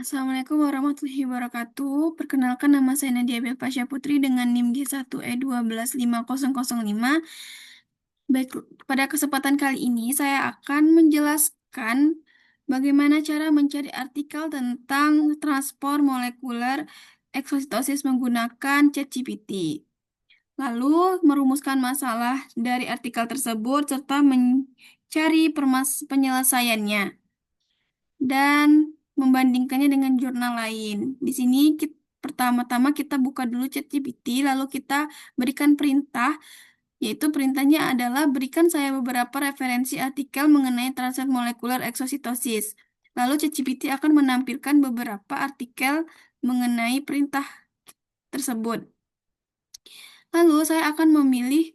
Assalamualaikum warahmatullahi wabarakatuh. Perkenalkan, nama saya Nadia Belpasya Putri dengan NIM G1E12505. Baik, pada kesempatan kali ini saya akan menjelaskan bagaimana cara mencari artikel tentang transport molekuler eksositosis menggunakan ChatGPT. Lalu merumuskan masalah dari artikel tersebut serta mencari penyelesaiannya dan membandingkannya dengan jurnal lain. Di sini pertama-tama kita buka dulu ChatGPT, lalu kita berikan perintah, yaitu perintahnya adalah berikan saya beberapa referensi artikel mengenai transfer molekuler eksositosis. Lalu ChatGPT akan menampilkan beberapa artikel mengenai perintah tersebut. Lalu saya akan memilih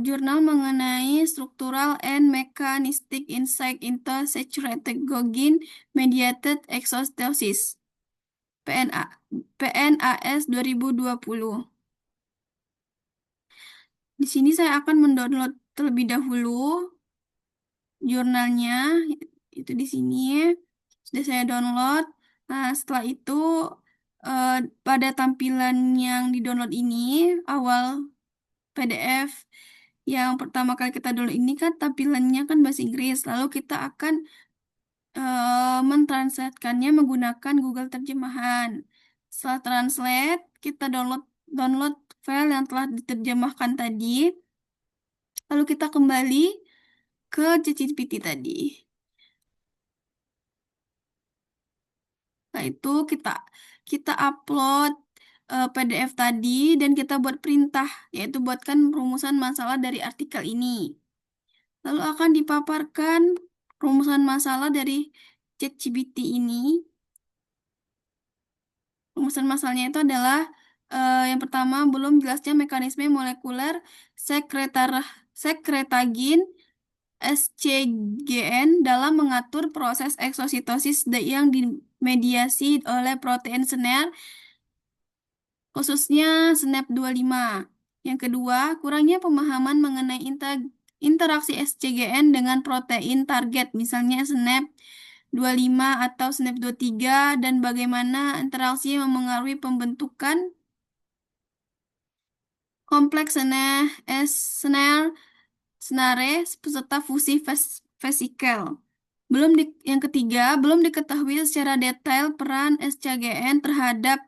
jurnal mengenai Structural and Mechanistic Insight into Saturated Gogin Mediated Exostosis PNA, PNAS 2020. Di sini saya akan mendownload terlebih dahulu jurnalnya, itu di sini sudah saya download. Nah, setelah itu eh, pada tampilan yang di-download ini awal PDF yang pertama kali kita download ini kan tampilannya kan bahasa Inggris, lalu kita akan mentranslatekannya menggunakan Google Terjemahan. Setelah translate, kita download download file yang telah diterjemahkan tadi, lalu kita kembali ke ChatGPT tadi. Nah, itu kita kita upload PDF tadi dan kita buat perintah, yaitu buatkan rumusan masalah dari artikel ini. Lalu akan dipaparkan rumusan masalah dari ChatGPT ini. Rumusan masalahnya itu adalah yang pertama, belum jelasnya mekanisme molekuler sekretagin SCGN dalam mengatur proses eksositosis yang dimediasi oleh protein SNR, khususnya SNAP25. Yang kedua, kurangnya pemahaman mengenai interaksi SCGN dengan protein target, misalnya SNAP25 atau SNAP23, dan bagaimana interaksi memengaruhi pembentukan kompleks senare serta fusi vesikel. Yang ketiga, belum diketahui secara detail peran SCGN terhadap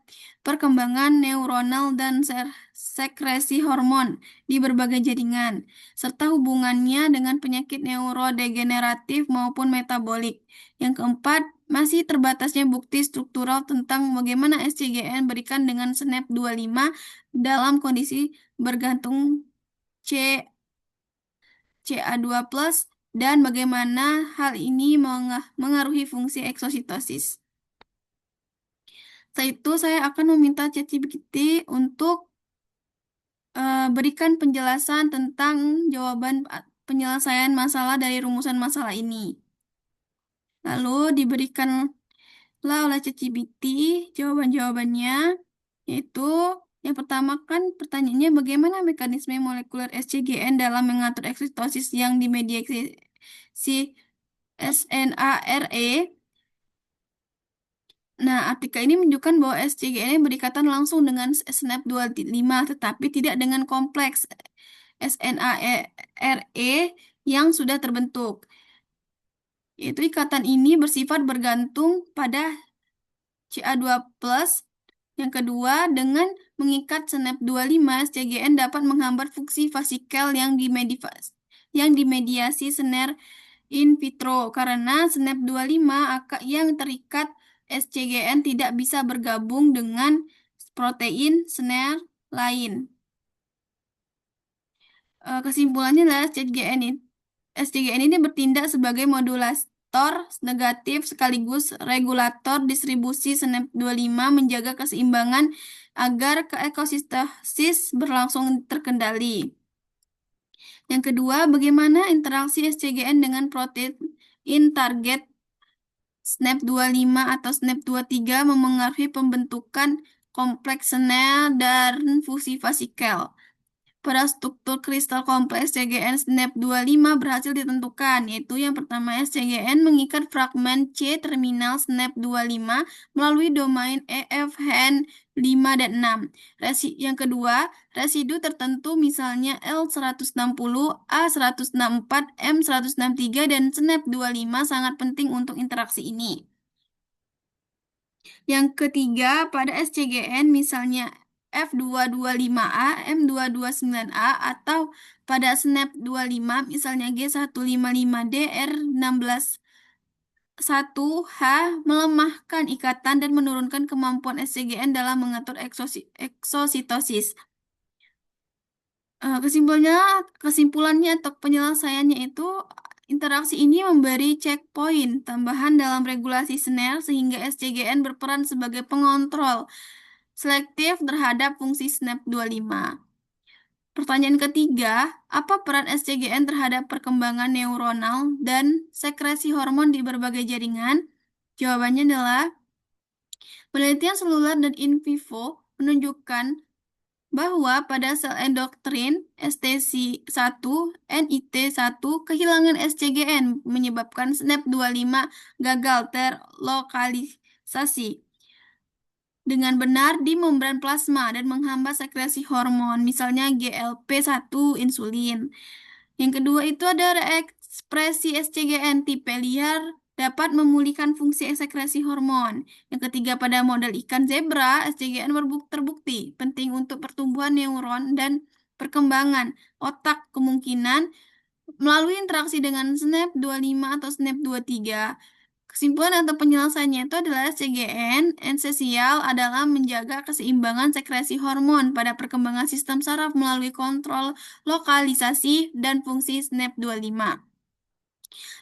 perkembangan neuronal dan sekresi hormon di berbagai jaringan, serta hubungannya dengan penyakit neurodegeneratif maupun metabolik. Yang keempat, masih terbatasnya bukti struktural tentang bagaimana SCGN berikan dengan SNAP25 dalam kondisi bergantung C CA2+, dan bagaimana hal ini mengaruhi fungsi eksositosis. Setelah itu, saya akan meminta ChatGPT untuk berikan penjelasan tentang jawaban penyelesaian masalah dari rumusan masalah ini. Lalu diberikanlah oleh ChatGPT jawaban-jawabannya, yaitu yang pertama kan pertanyaannya bagaimana mekanisme molekuler SCGN dalam mengatur eksositosis yang dimediasi SNARE. Nah, artikel ini menunjukkan bahwa SCGN berikatan langsung dengan SNAP25 tetapi tidak dengan kompleks SNARE yang sudah terbentuk. Yaitu ikatan ini bersifat bergantung pada CA2+. Yang kedua, dengan mengikat SNAP25, SCGN dapat menghambat fungsi vesikel yang dimediasi senar in vitro karena SNAP25 yang terikat SCGN tidak bisa bergabung dengan protein senar lain. Kesimpulannya adalah SCGN ini bertindak sebagai modulator negatif sekaligus regulator distribusi SNAP25 menjaga keseimbangan agar ekosistem berlangsung terkendali. Yang kedua, bagaimana interaksi SCGN dengan protein target SNAP25 atau SNAP23 memengaruhi pembentukan kompleks sel dan fusi vesikel. pada struktur kristal kompleks SCGN SNAP25 berhasil ditentukan, yaitu yang pertama SCGN mengikat fragmen C terminal SNAP25 melalui domain EF hand 5 dan 6. Yang kedua, residu tertentu misalnya L160, A164, M163, dan SNAP25 sangat penting untuk interaksi ini. Yang ketiga, pada SCGN misalnya F225A, M229A, atau pada SNAP25 misalnya G155D, R161H melemahkan ikatan dan menurunkan kemampuan SCGN dalam mengatur eksositosis. Kesimpulannya atau penyelesaiannya itu interaksi ini memberi checkpoint tambahan dalam regulasi snare sehingga SCGN berperan sebagai pengontrol selektif terhadap fungsi SNAP25. Pertanyaan ketiga, apa peran SCGN terhadap perkembangan neuronal dan sekresi hormon di berbagai jaringan? Jawabannya adalah penelitian seluler dan in vivo menunjukkan bahwa pada sel endokrin STC1, NIT1, kehilangan SCGN menyebabkan SNAP25 gagal terlokalisasi dengan benar di membran plasma dan menghambat sekresi hormon, misalnya GLP1, insulin. Yang kedua itu ada reekspresi SCGN tipe liar dapat memulihkan fungsi sekresi hormon. Yang ketiga, pada model ikan zebra, SCGN terbukti penting untuk pertumbuhan neuron dan perkembangan otak kemungkinan melalui interaksi dengan SNAP25 atau SNAP23. Kesimpulan atau penyelesaiannya itu adalah SCGN esensial adalah menjaga keseimbangan sekresi hormon pada perkembangan sistem saraf melalui kontrol lokalisasi dan fungsi SNAP25.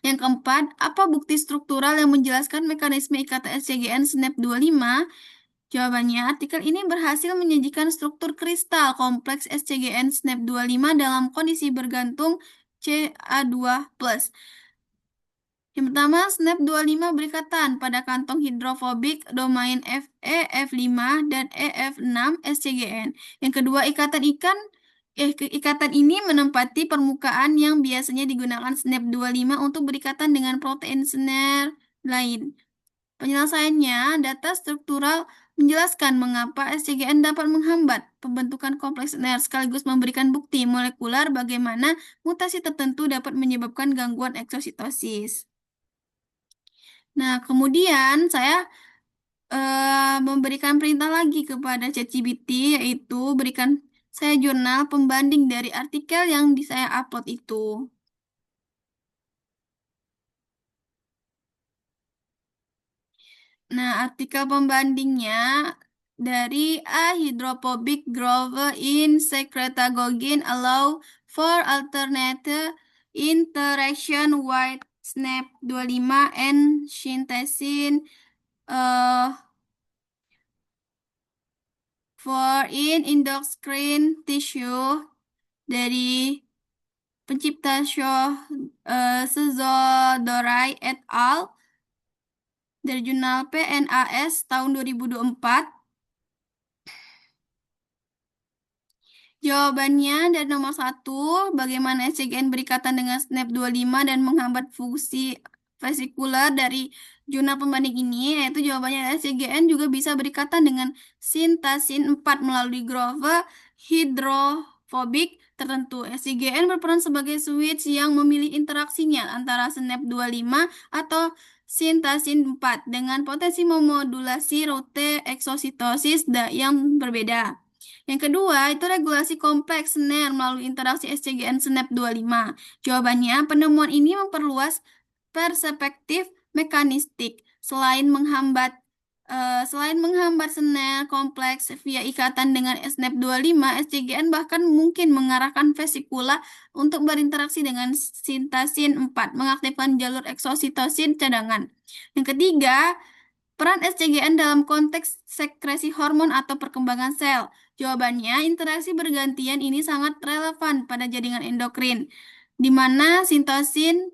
Yang keempat, apa bukti struktural yang menjelaskan mekanisme ikatan SCGN SNAP25? Jawabannya, artikel ini berhasil menyajikan struktur kristal kompleks SCGN SNAP25 dalam kondisi bergantung Ca2+. Yang pertama, SNAP25 berikatan pada kantong hidrofobik domain Fe, F5, dan EF6 SCGN. Yang kedua, ikatan ini menempati permukaan yang biasanya digunakan SNAP25 untuk berikatan dengan protein snare lain. Penyelesaiannya, data struktural menjelaskan mengapa SCGN dapat menghambat pembentukan kompleks snare sekaligus memberikan bukti molekular bagaimana mutasi tertentu dapat menyebabkan gangguan eksositosis. Nah, kemudian saya memberikan perintah lagi kepada ChatGPT, yaitu berikan saya jurnal pembanding dari artikel yang saya upload itu. Nah, artikel pembandingnya dari A hydrophobic growth in secretagogue allow for alternate interaction with SNAP25 and synthesin for in endocrine tissue dari pencipta Suzodoraj et al. Dari jurnal PNAS tahun 2024. Jawabannya dari nomor 1, bagaimana SCGN berikatan dengan SNAP25 dan menghambat fungsi vesikular dari jurnal pembanding ini, yaitu jawabannya SCGN juga bisa berikatan dengan sintasin 4 melalui groove hidrofobik tertentu. SCGN berperan sebagai switch yang memilih interaksinya antara SNAP25 atau sintasin 4 dengan potensi memodulasi rute eksositosis yang berbeda. Yang kedua, itu regulasi kompleks snare melalui interaksi SCGN SNAP25. Jawabannya, penemuan ini memperluas perspektif mekanistik. Selain menghambat snare kompleks via ikatan dengan SNAP25, SCGN bahkan mungkin mengarahkan vesikula untuk berinteraksi dengan sintasin 4, mengaktifkan jalur eksositosin cadangan. Yang ketiga, peran SCGN dalam konteks sekresi hormon atau perkembangan sel. Jawabannya, interaksi bergantian ini sangat relevan pada jaringan endokrin, di mana sintosin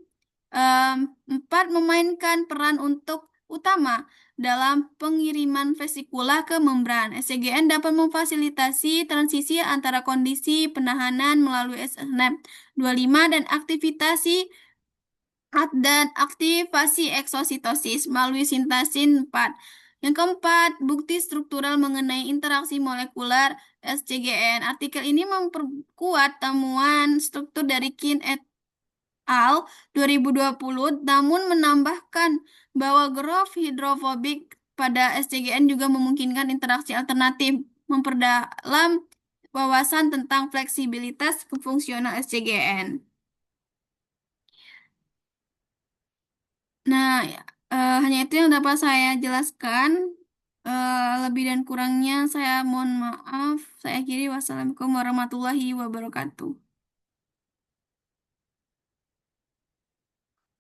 4 memainkan peran untuk utama dalam pengiriman vesikula ke membran. SCGN dapat memfasilitasi transisi antara kondisi penahanan melalui SNAP 25 dan aktivasi eksositosis melalui sintasin 4. Yang keempat, bukti struktural mengenai interaksi molekuler SCGN. Artikel ini memperkuat temuan struktur dari Kin et al. 2020, namun menambahkan bahwa grof hidrofobik pada SCGN juga memungkinkan interaksi alternatif, memperdalam wawasan tentang fleksibilitas fungsional SCGN. Nah, ya, hanya itu yang dapat saya jelaskan. Lebih dan kurangnya saya mohon maaf. Saya akhiri. Wassalamualaikum warahmatullahi wabarakatuh.